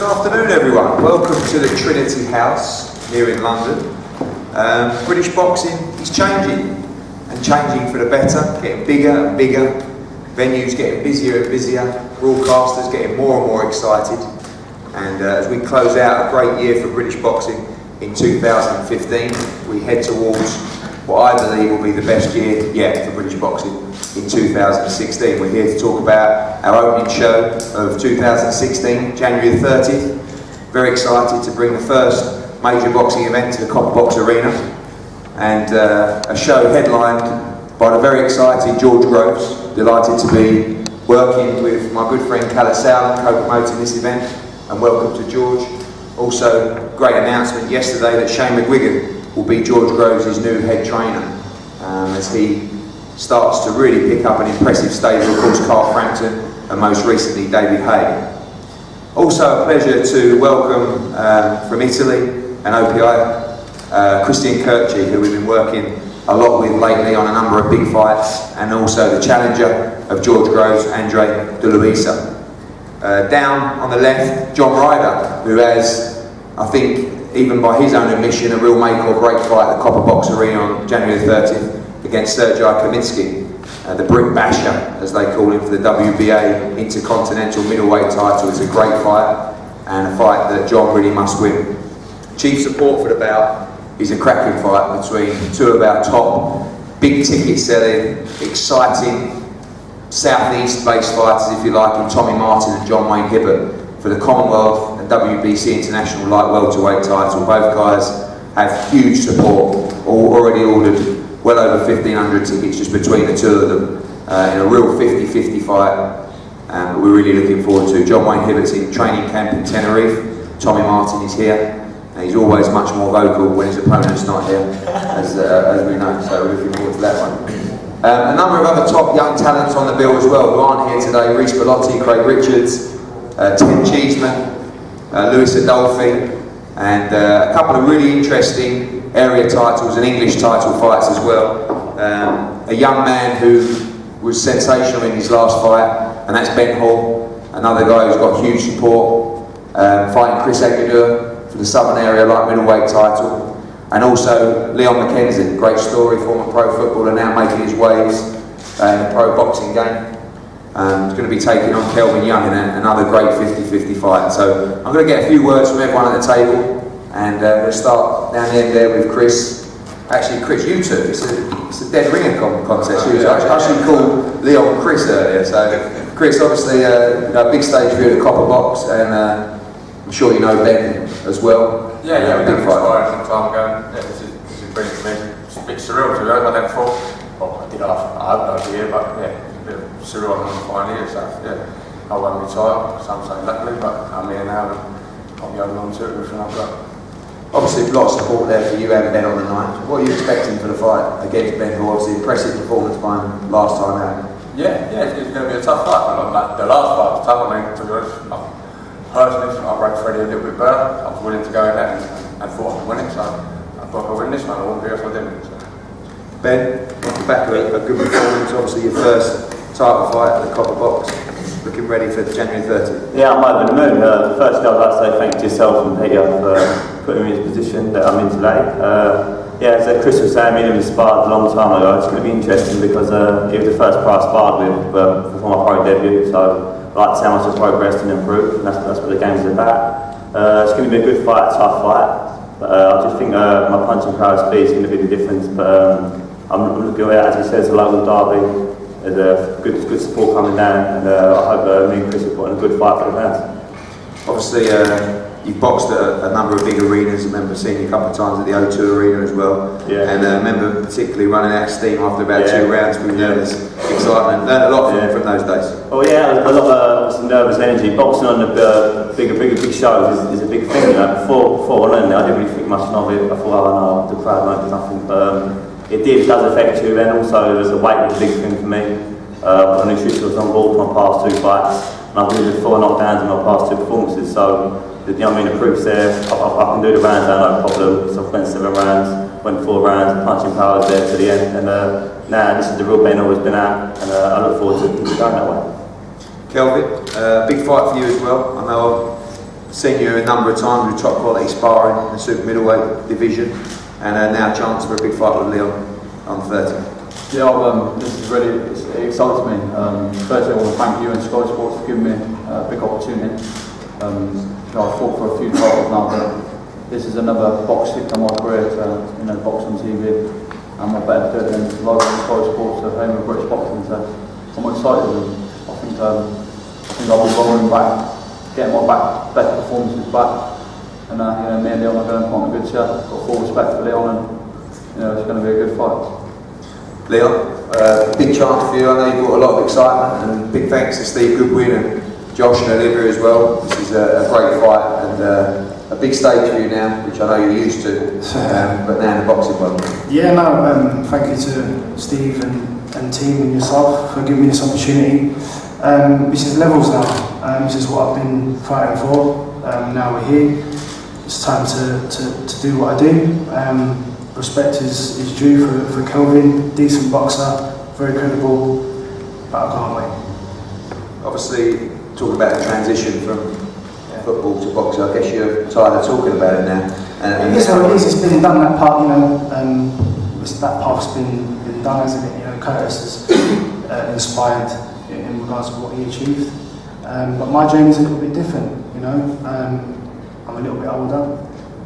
afternoon, everyone. Welcome to the Trinity House here in London. British boxing is changing, and changing for the better, getting bigger and bigger. Venues getting busier and busier. Broadcasters getting more and more excited. And as we close out a great year for British boxing in 2015, we head towards what I believe will be the best year yet for British boxing in 2016. We're here to talk about our opening show of 2016, January the 30th. Very excited to bring the first major boxing event to the Copper Box Arena, and a show headlined by the very excited George Groves. Delighted to be working with my good friend Callis Sowland, co-promoting this event, and welcome to George. Also, great announcement yesterday that Shane McGuigan will be George Groves' new head trainer as he starts to really pick up an impressive stable. Of course, Carl Frampton and most recently David Hay. Also a pleasure to welcome from Italy and OPI, Christian Kirchi, who we've been working a lot with lately on a number of big fights, and also the challenger of George Groves, Andrea de Luisa. Down on the left, John Ryder, who has, I think, even by his own admission, a real make or break fight at the Copper Box Arena on January the 30th against Sergei Kaminski, the Brit Basher, as they call him, for the WBA Intercontinental Middleweight title. It's a great fight, and a fight that John really must win. Chief support for the bout is a cracking fight between two of our top, big ticket selling, exciting, southeast based fighters, if you like, in Tommy Martin and John Wayne Hibbert for the Commonwealth and WBC International Light Welterweight title. Both guys have huge support, already ordered well over 1,500 tickets just between the two of them in a real 50-50 fight that we're really looking forward to. John Wayne Hibbert's in training camp in Tenerife. Tommy Martin is here. He's always much more vocal when his opponent's not here, as we know, so we're looking forward to that one. A number of other top young talents on the bill as well who aren't here today: Reece Bellotti, Craig Richards, Tim Cheeseman, Luisa Dolphy, and a couple of really interesting area titles and English title fights as well. A young man who was sensational in his last fight, and that's Ben Hall, another guy who's got huge support, fighting Chris Aguilar for the Southern Area Light Middleweight title. And also Leon McKenzie, great story, former pro footballer, now making his waves in the pro boxing game. He's going to be taking on Kelvin Young in another great 50-50 fight. So I'm going to get a few words from everyone at the table, and we'll start down the end there with Chris. Actually, Chris, you two, it's a dead ringer contest. I actually called Leon Chris earlier. So Chris, obviously a big stage for you at the Copper Box, and I'm sure you know Ben as well. Yeah, we did fight some time ago. Yeah, this is brilliant for me. It's a bit surreal to be honest. I never thought, well, I did have no idea, but yeah, it's a bit surreal on the final year. So yeah, I won't retire, some say luckily, but I'm here now and I'll be holding on to it with everything I've got. Obviously, a lot of support there for you and Ben on the night. What are you expecting for the fight against Ben, who obviously impressive performance by him last time out? Yeah, it's going to be a tough fight. Like the last fight was tough. I mean, to be honest, personally, I ranked Freddie a little bit better. I was willing to go in there and thought I could win it, so I thought I could win this one. I wouldn't be if I didn't. So. Ben, off the back of a good performance, obviously your first title fight at the Copper Box, looking ready for January 30th. Yeah, I'm over the moon. Firstly, I'd like to say thank you to yourself and Peter for putting me in this position that I'm in today. Yeah, as Chris was saying, me and him sparred a long time ago. It's going to be interesting because he was the first pro I sparred with before my pro debut, so I'd like to see how much I've progressed and improved, and that's what the game's about. It's going to be a good fight, a tough fight, but I just think my punching power speed is going to be the difference. But I'm looking at it, as he says, a local derby. There's a good support coming down, and I hope me and Chris are putting a good fight for the fans. Obviously, you've boxed at a number of big arenas. I remember seeing you a couple of times at the O2 Arena as well. Yeah. And I remember particularly running out of steam after about 2 rounds with nervous excitement. Learned a lot from those days. Oh yeah, a lot of nervous energy. Boxing on the big shows is a big thing. You know, before I learned it, I didn't really think much of it. I thought, oh no, the crowd won't do nothing. But it does affect you, and also the weight was a big thing for me. The nutrition was on board for my past 2 fights, and I've really 4 knockdowns in my past 2 performances. So, you know what I mean, the proof's there. I can do the rounds down, no problem. So I went 7 rounds, went 4 rounds, the punching power was there to the end. And now this is the real Ben I've always been at, and I look forward to going that way. Kelvin, big fight for you as well. I know seen you a number of times with top quality sparring in the super middleweight division, and now a chance for a big fight with Leon on 30. Yeah, this is really, it excites me. Firstly, I want to thank you and Sky Sports for giving me a big opportunity. I've fought for a few titles now, but this is another box tick on my career to box on TV. And my better do it than live on Sky Sports, so home with British boxing. So I'm excited, and I think I'll be rolling back, getting my better performances back. And me and Leon are going to put on a good show. Got full respect for Leon, and it's going to be a good fight. Leon, big chance for you. I know you've got a lot of excitement, and big thanks to Steve Goodwin and Josh and Olivia as well. This is a great fight and a big stage for you now, which I know you're used to, but now in the boxing world. Yeah, no, thank you to Steve and team and yourself for giving me this opportunity. This is levels now. This is what I've been fighting for. Now we're here. It's time to do what I do. Respect is due for Kelvin, decent boxer, very credible, but I can't wait. Obviously, talking about the transition from football to boxing, I guess you're tired of talking about it now. Yes, what it is. It's been done, that part, that part's been done, hasn't it? Curtis has inspired in regards to what he achieved. But my journey's a little bit different, I'm a little bit older,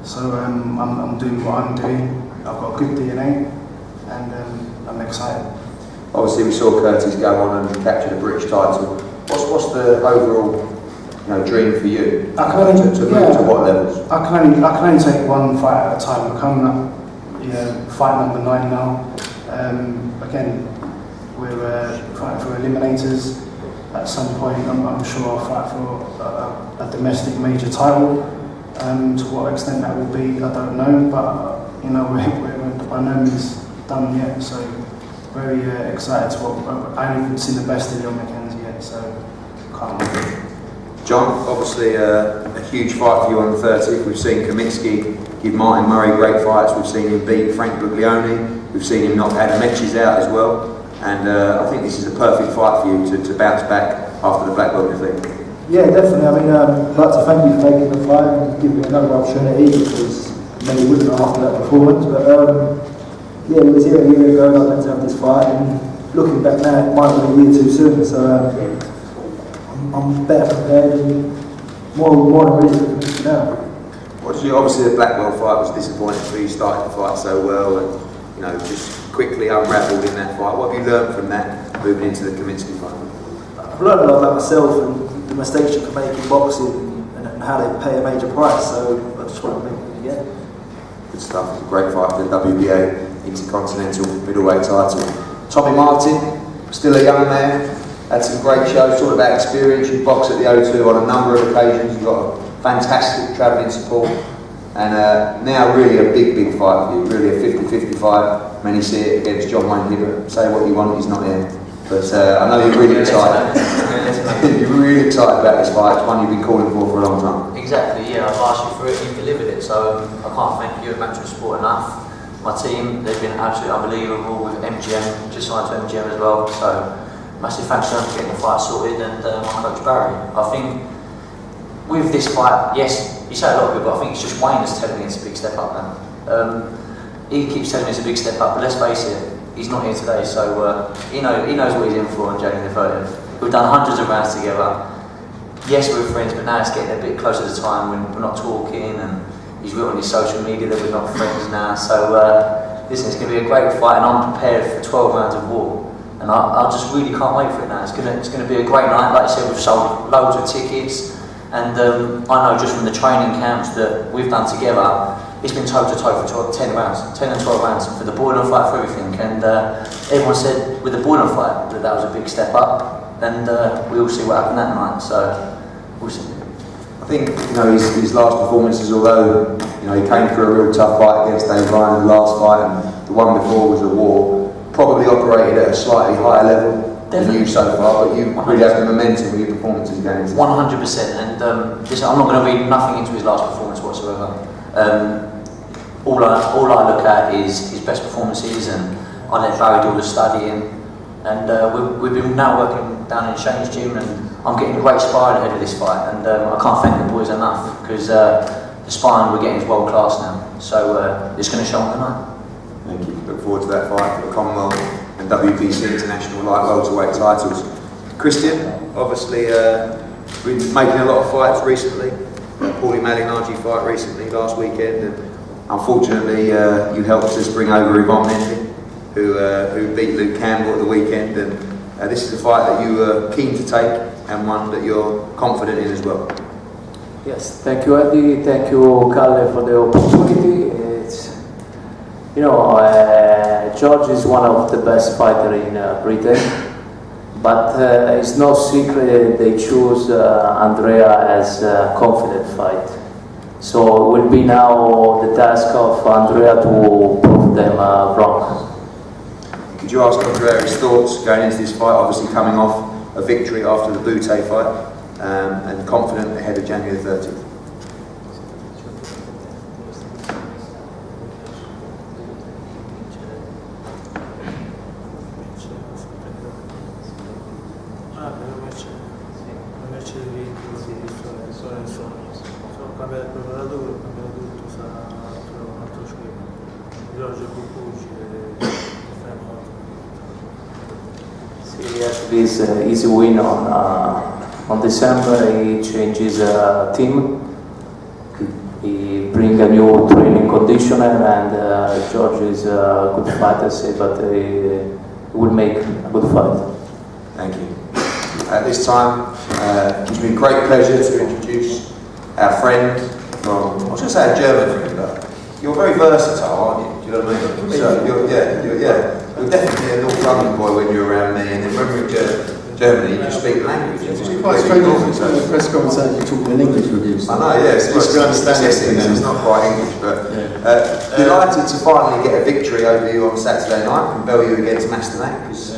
so I'm doing what I'm doing. I've got good DNA, and I'm excited. Obviously, we saw Curtis go on and capture the British title. What's the overall, dream for you? I can only, to move to what levels? I can only take one fight at a time. We're coming up, fight number 9 now. Again, we're fighting for eliminators. At some point, I'm sure I'll fight for a domestic major title. To what extent that will be, I don't know, but we're by no means done yet. So very excited to what I haven't seen the best of McKenzie yet, so can't wait. John, obviously a huge fight for you on the 30th. We've seen Kaminsky give Martin Murray great fights. We've seen him beat Frank Buglioni. We've seen him knock Adam Etches out as well. And I think this is a perfect fight for you to bounce back after the black belt defeat. Yeah, definitely. I'd like to thank you for making the fight and giving me another opportunity, because maybe wouldn't after that performance. But we was here a year ago, and I meant to have this fight, and looking back now, it might have been a year too soon. So I'm better prepared and more than ready for this now. Obviously the black belt fight was disappointing for you. You started the fight so well, and just quickly unravelled in that fight. What have you learned from that moving into the Kaminsky fight? I've learned a lot about myself and the mistakes you can make in boxing and how they pay a major price, so I just want to make it again. Good stuff. It's a great fight for the WBA Intercontinental Middleweight title. Tommy Martin, still a young man, had some great shows, talked about experience. You boxed at the O2 on a number of occasions. You've got a fantastic travelling support, and now really a big fight for you, really a 50-50 fight. Many see it against John Wayne Hibbert. Say what you want, he's not here. But I know you're really excited. You're really excited about this fight. It's one you've been calling for a long time. Exactly, yeah. I've asked you for it and you've delivered it. So I can't thank you and Match Sport enough. My team, they've been absolutely unbelievable with MGM, just signed to MGM as well. So massive thanks to them for getting the fight sorted, and my coach Barry. I think with this fight, yes, you say a lot of it, but I think it's just Wayne that's telling me it's a big step up now. He keeps telling me it's a big step up, but let's face it, he's not here today, so he knows what he's in for on January the 30th. We've done hundreds of rounds together. Yes, we're friends, but now it's getting a bit closer to time when we're not talking, and he's written on his social media that we're not friends now. So listen, it's going to be a great fight, and I'm prepared for 12 rounds of war. And I just really can't wait for it now. It's going to be a great night. Like I said, we've sold loads of tickets, and I know just from the training camps that we've done together, it's been toe to toe for 10 and 12 rounds for the Boylan fight, for everything. And everyone said with the Boylan fight that was a big step up, and we'll see what happened that night. So we'll see. I think his last performances, although he came through a real tough fight against Dave Ryan in the last fight, and the one before was a war, probably operated at a slightly higher level than you so far, but you really have the momentum with your performances against 100%, and listen, I'm not going to read nothing into his last performance whatsoever. All I look at is his best performances, and I let Barry do all the studying, and we've been now working down in Shane's gym, and I'm getting great sparring ahead of this fight, and I can't thank the boys enough because the sparring we're getting is world class now. So it's going to show on tonight. Thank you. Look forward to that fight for the Commonwealth and WBC International Light Welterweight titles. Christian, obviously, been making a lot of fights recently. Paulie Malignaggi fight recently, last weekend, and unfortunately, you helped us bring over Yvonne Mendy, who beat Luke Campbell at the weekend. And this is a fight that you were keen to take, and one that you're confident in as well. Yes, thank you, Eddie. Thank you, Kalle, for the opportunity. It's, George is one of the best fighters in Britain, but it's no secret they choose Andrea as a confident fight. So it will be now the task of Andrea to prove them wrong. Could you ask Andrea his thoughts going into this fight, obviously coming off a victory after the Butte fight, and confident ahead of January 30th? He had this easy win on December. He changes team. He brings a new training conditioner, and George is a good fighter, but he will make a good fight. Thank you. At this time, it gives me great pleasure to introduce our friend from, I was going to say a German friend, but you're very versatile, aren't you? Do you know what I mean? So you're definitely a North London boy when you're around me, and then when we're in Germany, you just speak the language. It's quite strange in the press conference you talk in English with you. I know, yes. It's not quite English, but delighted to finally get a victory over you on Saturday night and bell you against Masternack, because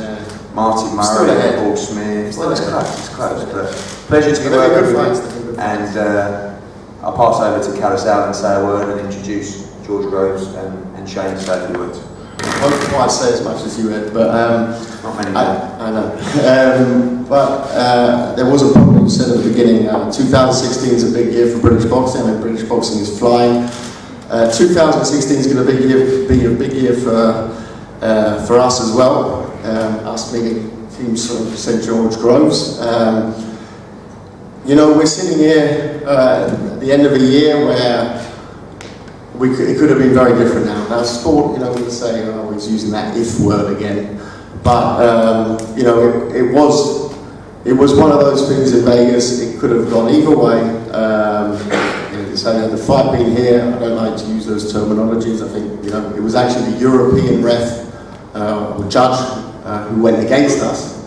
Martin Murray and Paul Smith. Well, it's close, but pleasure to be working with you. And I'll pass over to Carousel and say a word and introduce George Groves and Shane to say a few words. I won't quite say as much as you had, but not many. I know. But there was a problem you said at the beginning. 2016 is a big year for British boxing. I mean, British boxing is flying. 2016 is going to be a big year for us as well. Us being teams from St George Groves. We're sitting here at the end of a year where it could have been very different now. Now, sport, we say, I was using that if word again, but it was one of those things in Vegas. It could have gone either way. The fight being here, I don't like to use those terminologies. I think it was actually the European ref or judge who went against us,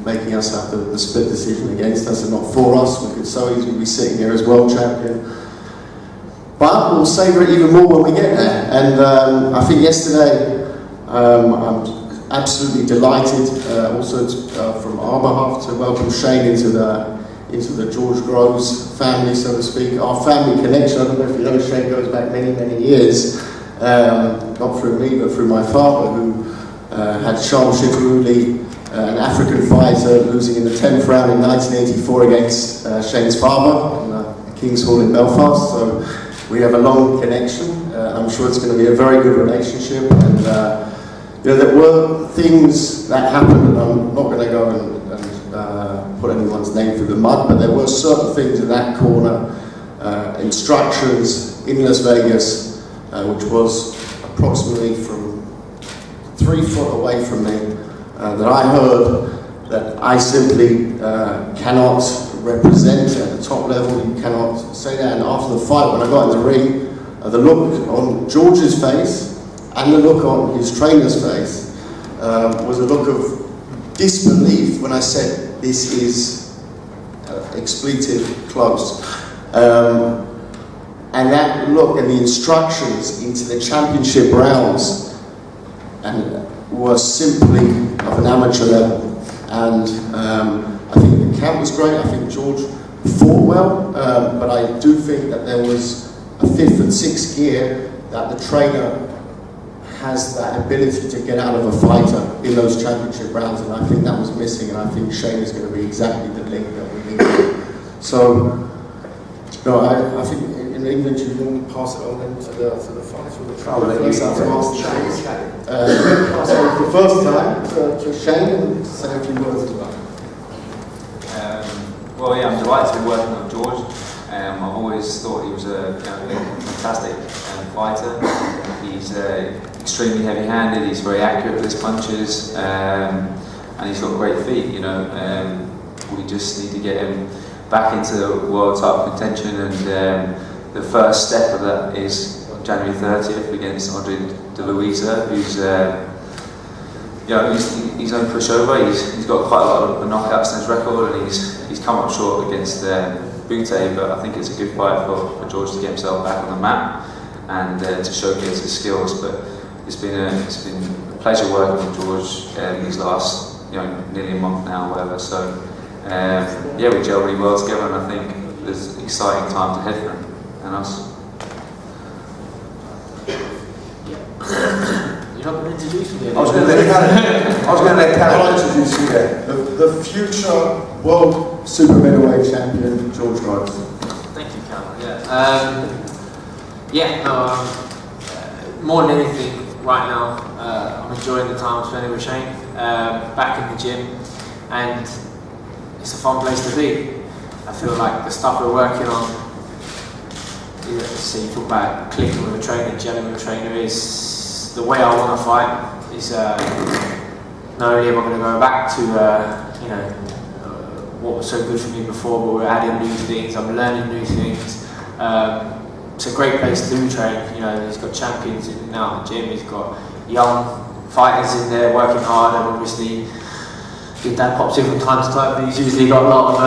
making us have the split decision against us and not for us. We could so easily be sitting here as world champion. But we'll savour it even more when we get there. And I think yesterday, I'm absolutely delighted, also from our behalf, to welcome Shane into the George Groves family, so to speak. Our family connection, I don't know if you know, Shane goes back many, many years. Not through me, but through my father, who had Sham Shikruli, an African fighter, losing in the 10th round in 1984 against Shane's father in King's Hall in Belfast. So we have a long connection. I'm sure it's going to be a very good relationship. And there were things that happened, and I'm not going to go and put anyone's name through the mud, but there were certain things in that corner, instructions in Las Vegas, which was approximately from 3 foot away from me, that I heard that I simply cannot represent at the top level. You cannot say that. And after the fight, when I got in the ring, the look on George's face and the look on his trainer's face was a look of disbelief when I said, this is expletive close. And that look and the instructions into the championship rounds were simply of an amateur level. And I think the camp was great. I think George fought well, but I do think that there was a 5th and 6th gear that the trainer has that ability to get out of a fighter in those championship rounds, and I think that was missing, and I think Shane is going to be exactly the link that we need. So, no, I think in England you can pass it on then to the fighter. I'll let you start. Pass it on for the first time to Shane and say a few words as well. Well, yeah, I'm delighted to be working with George. I've always thought he was a fantastic fighter. He's extremely heavy-handed. He's very accurate with his punches, and he's got great feet. You know, we just need to get him back into world title contention, and the first step of that is on January 30th against Andrea de Luisa, who's he's no pushover. He's got quite a lot of knockouts in his record, and he's come up short against Butte, but I think it's a good fight for George to get himself back on the map and to showcase his skills. But it's been a pleasure working with George these last nearly a month now, whatever. So yeah, we gel really well together, and I think there's an exciting time ahead for him and us. You're not going to introduce me again? I was going to let Carol introduce you there. The future world super middleweight champion, George Ryder. Thank you, Carol. More than anything, right now, I'm enjoying the time I'm spending with Shane, back in the gym, and it's a fun place to be. I feel like the stuff we're working on, you talk about clicking with a trainer, gelling with a trainer, is the way I want to fight. Is not only am I going to go back to what was so good for me before, but we're adding new things, I'm learning new things. It's a great place to do train. He's got champions now in the gym, he's got young fighters in there working hard, and obviously your dad pops in from time to time, but he's usually got a lot of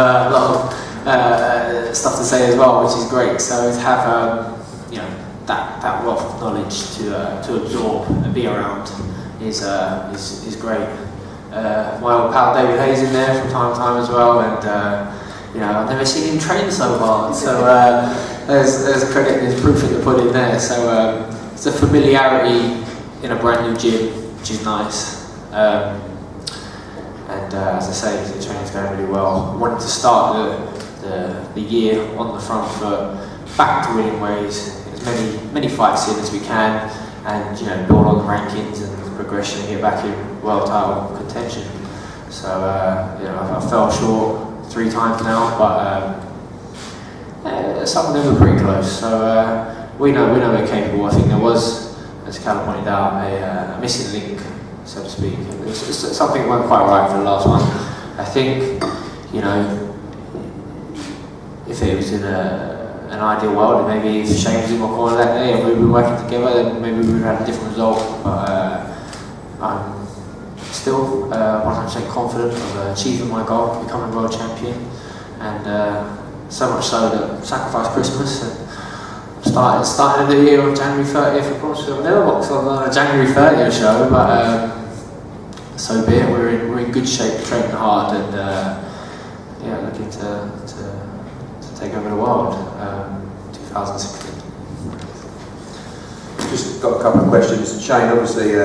stuff to say as well, which is great. So to have that wealth of knowledge to absorb and be around is great. My old pal David Hayes in there from time to time as well, and I've never seen him train so hard. So there's credit and there's proof in the pudding there. So it's a familiarity in a brand new gym, which is nice. And as I say, the training's going really well. I wanted to start the year on the front foot, back to winning ways, as many fights in as we can, and build on the rankings and progression and get back in world title contention. So I fell short 3 times now, but some of them are pretty close. So we know we're capable. I think there was, as Callum pointed out, a missing link, so to speak. Something went quite right for the last one. I think if it was in an ideal world, maybe if Shane was in my corner that day and we were working together, then maybe we would have had a different result. But I'm still 100% confident of achieving my goal, becoming world champion, and so much so that I sacrificed Christmas and started the year on January 30th. Of course, I've never boxed on a January 30th show, but so be it. We're in good shape, training hard, and looking to take over the world. 2016. Just got a couple of questions. Shane, obviously.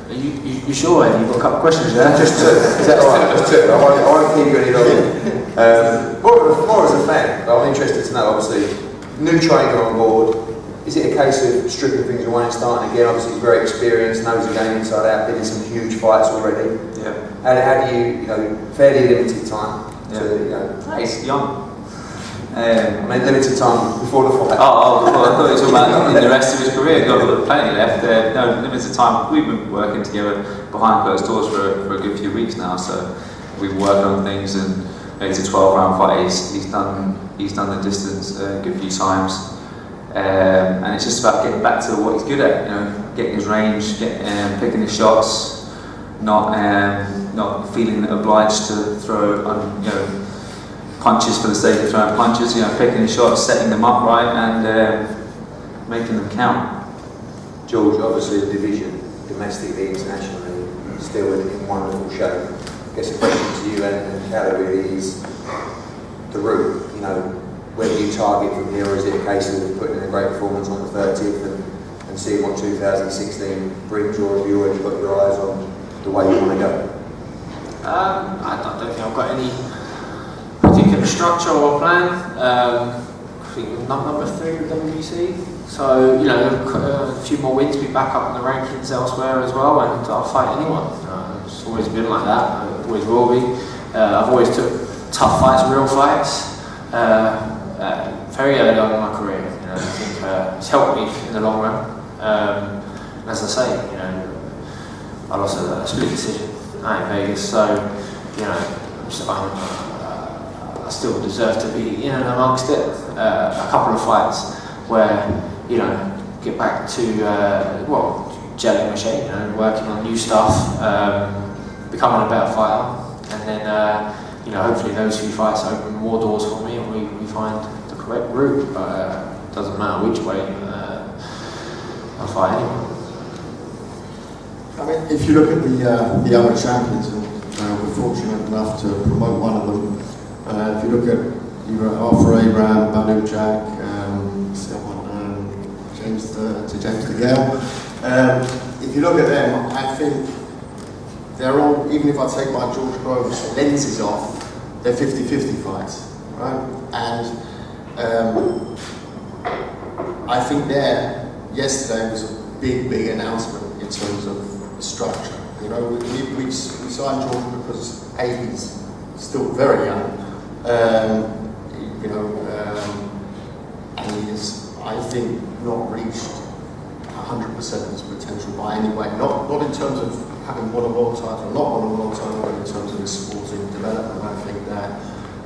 You sure, Eddie? You've got a couple of questions there? Just two. Is that alright? Just two. I won't keep you any longer. More as a fan, I'm interested to know, obviously, new trainer on board. Is it a case of stripping things away and starting again? Obviously, he's very experienced, knows the game inside out, been in some huge fights already. Yeah. How do you, fairly limited time to, He's young. limited time before the fight. I thought it was all about the rest of his career. He's got plenty left. No limited time. We've been working together behind closed doors for a good few weeks now. So we've worked on things, and it's a 12-round fight. He's done the distance a good few times, and it's just about getting back to what he's good at. Getting his range, picking his shots, not feeling obliged to throw punches for the sake of throwing punches, picking the shots, setting them up right, and making them count. George, obviously the division, domestically, internationally, still in wonderful shape. I guess the question to you and Callum really is the route. Where do you target from here, or is it a case of putting in a great performance on the 30th and and seeing what 2016 brings, or have you already got your eyes on the way you want to go? I don't think I've got any particular structure or plan. I think we're number 3 with WBC, so a few more wins, be back up in the rankings elsewhere as well, and I'll fight anyone. It's always been like that. It always will be. I've always took tough fights, real fights, very early on in my career. I think it's helped me in the long run. As I say, I lost a split decision out in Vegas, so I still deserve to be in and amongst it. A couple of fights where get back to gelling machine, working on new stuff, becoming a better fighter, and then hopefully those few fights open more doors for me, and we find the correct route. But it doesn't matter which way. I'll fight anyone. I mean, if you look at the other champions, and we're fortunate enough to promote one of them. If you look at Arthur Abraham, Badu Jack, James DeGale. If you look at them, I think they're all, even if I take my George Groves lenses off, they're 50-50 fights, right? And I think yesterday was a big announcement in terms of structure. We signed George because he's still very young, and he is, I think, not reached 100% of his potential by any way. Not in terms of having won a world title, not won a world title, but in terms of his sporting development. I think that,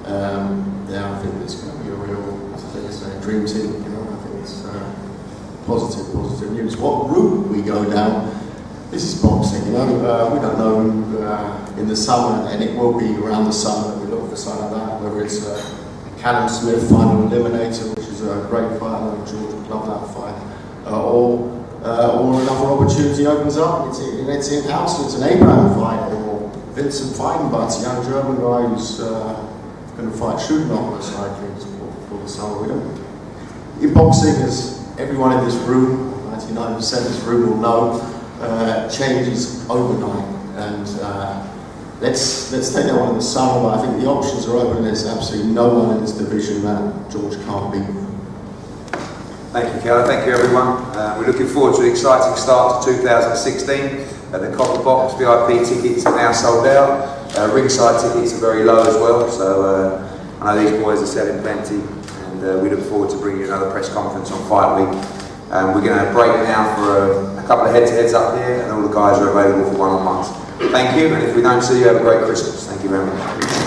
I think there's going to be a real, as I say, dream team. I think it's positive news. What route we go down? This is boxing, we don't know in the summer, and it will be around the summer that we look for something like that, whether it's Callum Smith, final eliminator, which is a great fight, I know George would love that fight, or another opportunity opens up, it's in-house, it's an Abraham fight, or Vincent Feigenbutz, a young German guy who's going to fight Schumacher most likely for the summer. In boxing, as everyone in this room, 99% of this room will know, changes overnight, and let's take that one in the summer. But I think the options are open. There's absolutely no one in this division that George can't beat. Thank you, Keller. Thank you, everyone. We're looking forward to an exciting start to 2016. The Copper Box VIP tickets are now sold out. Ringside tickets are very low as well, so I know these boys are selling plenty, and we look forward to bringing you another press conference on Fight Week. We're going to break now for a couple of head-to-heads up here, and all the guys are available for one-on-ones. Thank you, and if we don't see you, have a great Christmas. Thank you very much.